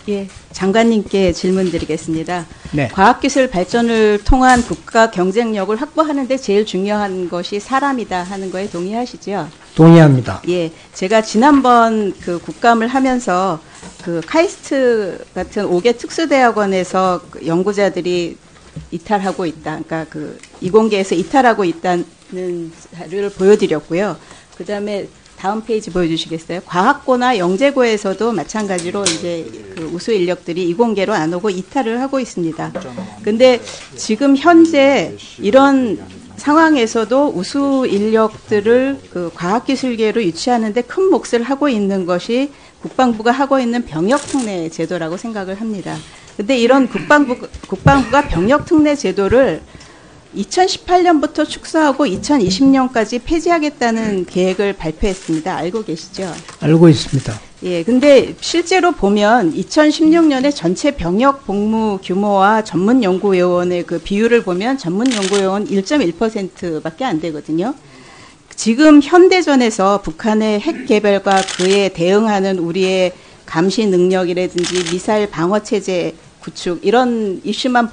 예, 장관님께 질문드리겠습니다. 네. 과학기술 발전을 통한 국가 경쟁력을 확보하는데 제일 중요한 것이 사람이다 하는 거에 동의하시죠? 동의합니다. 예, 제가 지난번 그 국감을 하면서 그 카이스트 같은 5개 특수대학원에서 그 연구자들이 이탈하고 있다. 그러니까 그 이공계에서 이탈하고 있다는 자료를 보여드렸고요. 그 다음에 다음 페이지 보여주시겠어요? 과학고나 영재고에서도 마찬가지로 이제 그 우수 인력들이 이공계로 안 오고 이탈을 하고 있습니다. 근데 지금 현재 이런 상황에서도 우수 인력들을 그 과학기술계로 유치하는데 큰 몫을 하고 있는 것이 국방부가 하고 있는 병역특례 제도라고 생각을 합니다. 근데 이런 국방부가 병역특례 제도를 2018년부터 축소하고 2020년까지 폐지하겠다는 계획을 발표했습니다. 알고 계시죠? 알고 있습니다. 예, 근데 실제로 보면 2016년에 전체 병역 복무 규모와 전문 연구요원의 그 비율을 보면 전문 연구요원 1.1%밖에 안 되거든요. 지금 현대전에서 북한의 핵 개발과 그에 대응하는 우리의 감시 능력이라든지 미사일 방어 체제 구축 이런 이슈만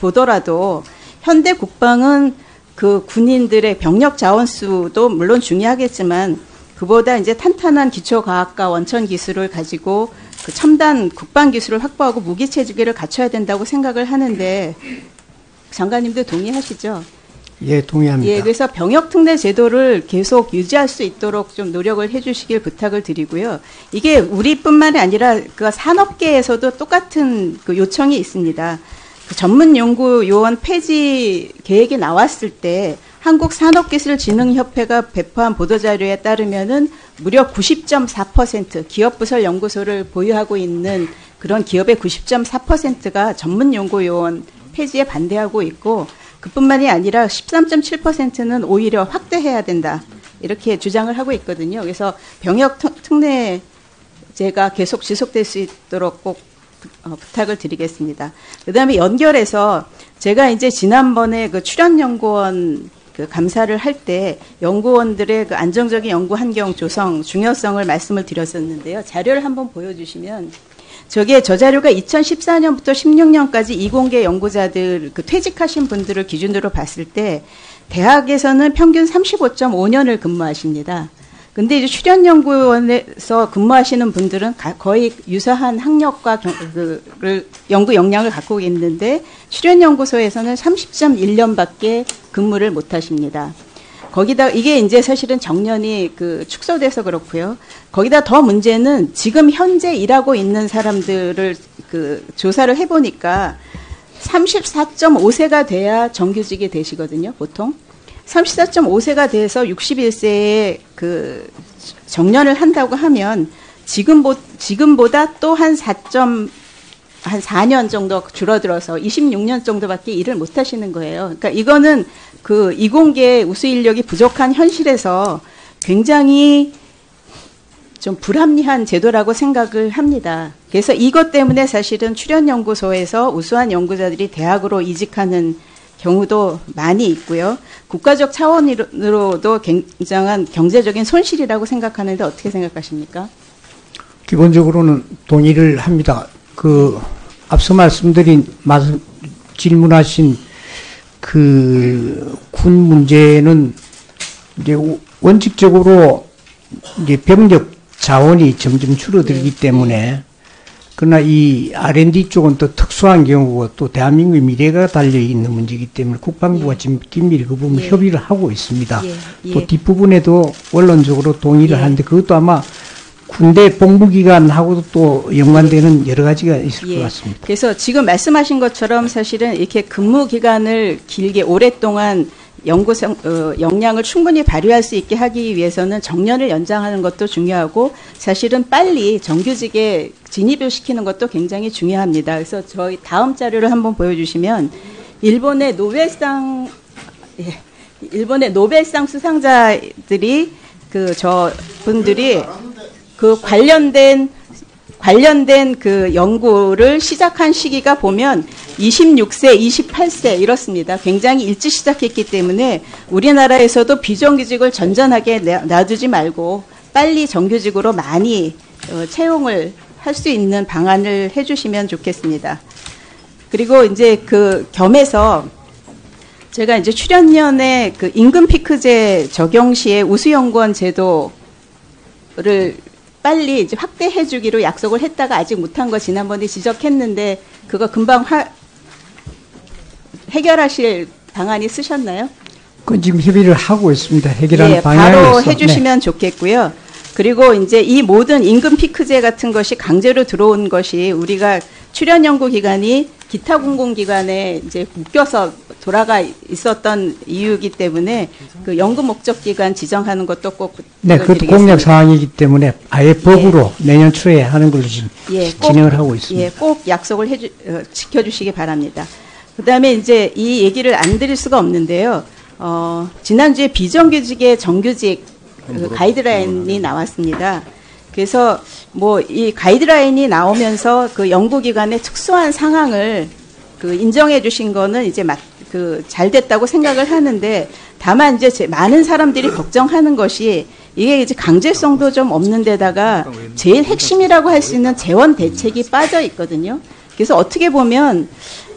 보더라도 현대 국방은 그 군인들의 병력 자원 수도 물론 중요하겠지만 그보다 이제 탄탄한 기초과학과 원천 기술을 가지고 그 첨단 국방 기술을 확보하고 무기 체계를 갖춰야 된다고 생각을 하는데 장관님도 동의하시죠? 예, 동의합니다. 예, 그래서 병역특례 제도를 계속 유지할 수 있도록 좀 노력을 해주시길 부탁을 드리고요. 이게 우리뿐만이 아니라 그 산업계에서도 똑같은 그 요청이 있습니다. 그 전문연구요원 폐지 계획이 나왔을 때 한국산업기술진흥협회가 배포한 보도자료에 따르면은 무려 90.4% 기업부설연구소를 보유하고 있는 그런 기업의 90.4%가 전문연구요원 폐지에 반대하고 있고 그뿐만이 아니라 13.7%는 오히려 확대해야 된다. 이렇게 주장을 하고 있거든요. 그래서 병역특례제가 계속 지속될 수 있도록 꼭 부탁을 드리겠습니다. 그 다음에 연결해서 제가 이제 지난번에 그 출연연구원 그 감사를 할 때 연구원들의 그 안정적인 연구 환경 조성 중요성을 말씀을 드렸었는데요. 자료를 한번 보여주시면 저 자료가 2014년부터 16년까지 이공계 연구자들 그 퇴직하신 분들을 기준으로 봤을 때 대학에서는 평균 35.5년을 근무하십니다. 근데 이제 출연연구원에서 근무하시는 분들은 거의 유사한 학력과 연구 역량을 갖고 있는데 출연연구소에서는 30.1년밖에 근무를 못 하십니다. 거기다 이게 이제 사실은 정년이 그 축소돼서 그렇고요. 거기다 더 문제는 지금 현재 일하고 있는 사람들을 그 조사를 해보니까 34.5세가 돼야 정규직이 되시거든요, 보통. 34.5세가 돼서 61세에 그 정년을 한다고 하면 지금보다 또 한 4년 정도 줄어들어서 26년 정도밖에 일을 못 하시는 거예요. 그러니까 이거는 그 이공계 우수 인력이 부족한 현실에서 굉장히 좀 불합리한 제도라고 생각을 합니다. 그래서 이것 때문에 사실은 출연연구소에서 우수한 연구자들이 대학으로 이직하는 경우도 많이 있고요. 국가적 차원으로도 굉장한 경제적인 손실이라고 생각하는데 어떻게 생각하십니까? 기본적으로는 동의를 합니다. 앞서 질문하신 그 군 문제는 이제 원칙적으로 이제 병력 자원이 점점 줄어들기 때문에 그러나 이 R&D 쪽은 또 특수한 경우고 또 대한민국의 미래가 달려있는 문제이기 때문에 국방부가 지금 긴밀히 그 부분 협의를 하고 있습니다. 또 뒷부분에도 원론적으로 동의를 하는데 그것도 아마 군대 복무기간하고도 또 연관되는 여러 가지가 있을 것 같습니다. 그래서 지금 말씀하신 것처럼 사실은 이렇게 근무 기간을 길게 오랫동안 역량을 충분히 발휘할 수 있게 하기 위해서는 정년을 연장하는 것도 중요하고 사실은 빨리 정규직에 진입을 시키는 것도 굉장히 중요합니다. 그래서 저희 다음 자료를 한번 보여주시면 일본의 노벨상 수상자들이 저분들이 그 관련된 그 연구를 시작한 시기가 보면 26세, 28세 이렇습니다. 굉장히 일찍 시작했기 때문에 우리나라에서도 비정규직을 전전하게 놔두지 말고 빨리 정규직으로 많이 채용을 할 수 있는 방안을 해주시면 좋겠습니다. 그리고 이제 그 겸해서 제가 이제 출연연의 그 임금 피크제 적용 시에 우수연구원 제도를 빨리 이제 확대해 주기로 약속을 했다가 아직 못한 거 지난번에 지적했는데 그거 금방 해결하실 방안이 쓰셨나요? 그건 지금 협의를 하고 있습니다. 해결하는 예, 방향에서. 바로 해주시면 좋겠고요. 그리고 이제 이 모든 임금 피크제 같은 것이 강제로 들어온 것이 우리가 출연 연구 기관이 기타 공공기관에 이제 묶여서 돌아가 있었던 이유이기 때문에 그 연구 목적 기관 지정하는 것도 꼭 네, 그것도 공약 사항이기 때문에 아예 법으로 내년 초에 하는 걸로 지금 진행을 하고 있습니다. 예, 꼭 약속을 지켜주시기 바랍니다. 그다음에 이제 이 얘기를 안 드릴 수가 없는데요. 지난주에 비정규직의 정규직 그 가이드라인이 나왔습니다. 그래서 뭐 이 가이드라인이 나오면서 그 연구기관의 특수한 상황을 그 인정해 주신 거는 이제 잘 됐다고 생각을 하는데 다만 이제 많은 사람들이 걱정하는 것이 이게 이제 강제성도 좀 없는 데다가 제일 핵심이라고 할 수 있는 재원 대책이 빠져 있거든요. 그래서 어떻게 보면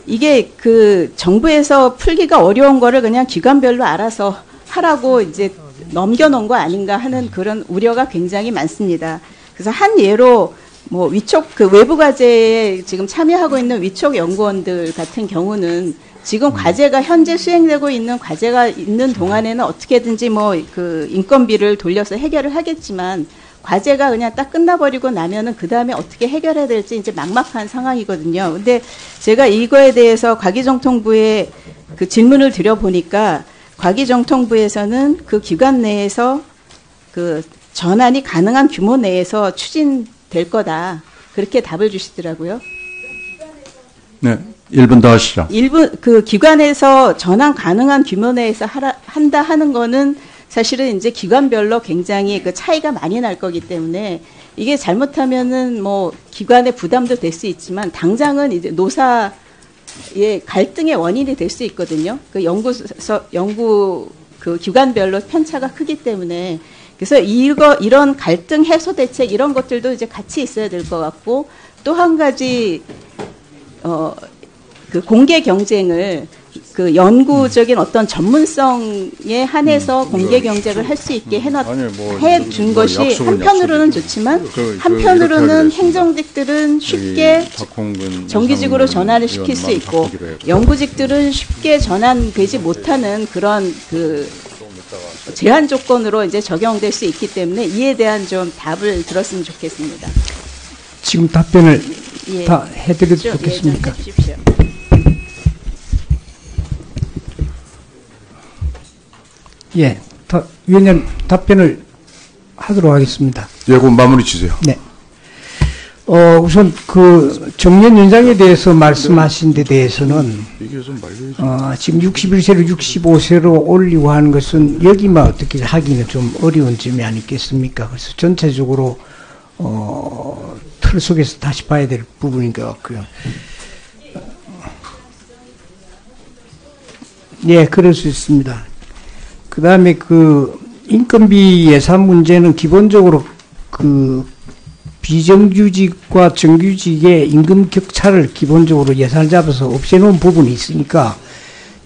이게 그 정부에서 풀기가 어려운 거를 그냥 기관별로 알아서 하라고 이제 넘겨놓은 거 아닌가 하는 그런 우려가 굉장히 많습니다. 그래서 한 예로 뭐 위촉 그 외부 과제에 지금 참여하고 있는 위촉 연구원들 같은 경우는 지금 과제가 현재 수행되고 있는 과제가 있는 동안에는 어떻게든지 뭐 그 인건비를 돌려서 해결을 하겠지만 과제가 그냥 딱 끝나버리고 나면은 그 다음에 어떻게 해결해야 될지 이제 막막한 상황이거든요. 근데 제가 이거에 대해서 과기정통부에 그 질문을 드려보니까 과기정통부에서는 그 기관 내에서 그 전환이 가능한 규모 내에서 추진될 거다. 그렇게 답을 주시더라고요. 네, 1분 더 하시죠. 그 기관에서 전환 가능한 규모 내에서 한다 하는 거는 사실은 이제 기관별로 굉장히 그 차이가 많이 날 거기 때문에 이게 잘못하면은 뭐 기관의 부담도 될 수 있지만 당장은 이제 노사의 갈등의 원인이 될 수 있거든요. 그 연구 그 기관별로 편차가 크기 때문에 그래서 이런 갈등 해소 대책 이런 것들도 이제 같이 있어야 될 것 같고 또 한 가지 그 공개 경쟁을 그 연구적인 어떤 전문성에 한해서 공개 경쟁을 할 수 있게 해준 것이 한편으로는 좋지만 한편으로는 행정직들은 쉽게 정규직으로 전환을 시킬 수 있고 연구직들은 쉽게 전환되지 못하는 그런 그 제한 조건으로 이제 적용될 수 있기 때문에 이에 대한 좀 답을 들었으면 좋겠습니다. 지금 답변을 다 해드려도 좋겠습니까? 해주십시오. 예, 위원님 답변을 하도록 하겠습니다. 예, 그럼 마무리 주세요. 네. 우선 그 정년 연장에 대해서 말씀하신 데 대해서는 지금 61세로 65세로 올리고 하는 것은 여기만 어떻게 하기는 좀 어려운 점이 아니겠습니까? 그래서 전체적으로 틀 속에서 다시 봐야 될 부분인 것 같고요. 예, 그럴 수 있습니다. 그 다음에 그 인건비 예산 문제는 기본적으로 그 비정규직과 정규직의 임금 격차를 기본적으로 예산을 잡아서 없애놓은 부분이 있으니까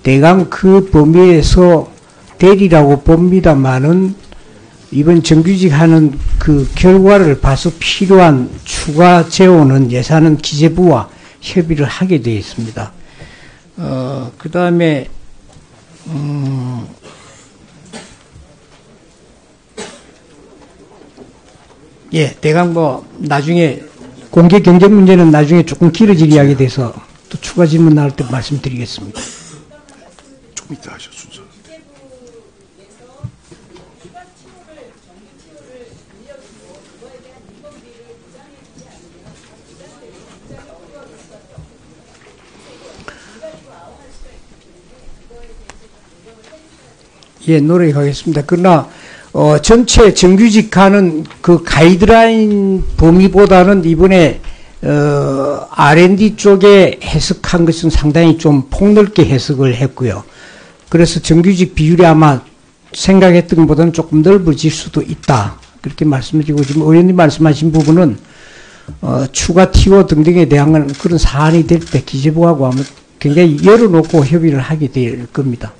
대강 그 범위에서 되리라고 봅니다만은 이번 정규직 하는 그 결과를 봐서 필요한 추가 재원은 예산은 기재부와 협의를 하게 되어 있습니다. 그 다음에 예, 대강 뭐 나중에 공개 경쟁 문제는 나중에 조금 길어질 이야기에 대해서 또 추가 질문 나올 때 말씀드리겠습니다. 좀 이따 하셔 순서. 예, 노력하겠습니다. 그러나 전체 정규직 가는 그 가이드라인 범위보다는 이번에 R&D 쪽에 해석한 것은 상당히 좀 폭넓게 해석을 했고요. 그래서 정규직 비율이 아마 생각했던 것보다는 조금 넓어질 수도 있다. 그렇게 말씀드리고 지금 의원님 말씀하신 부분은 추가 TO 등등에 대한 그런 사안이 될 때 기재부하고 아마 굉장히 열어놓고 협의를 하게 될 겁니다.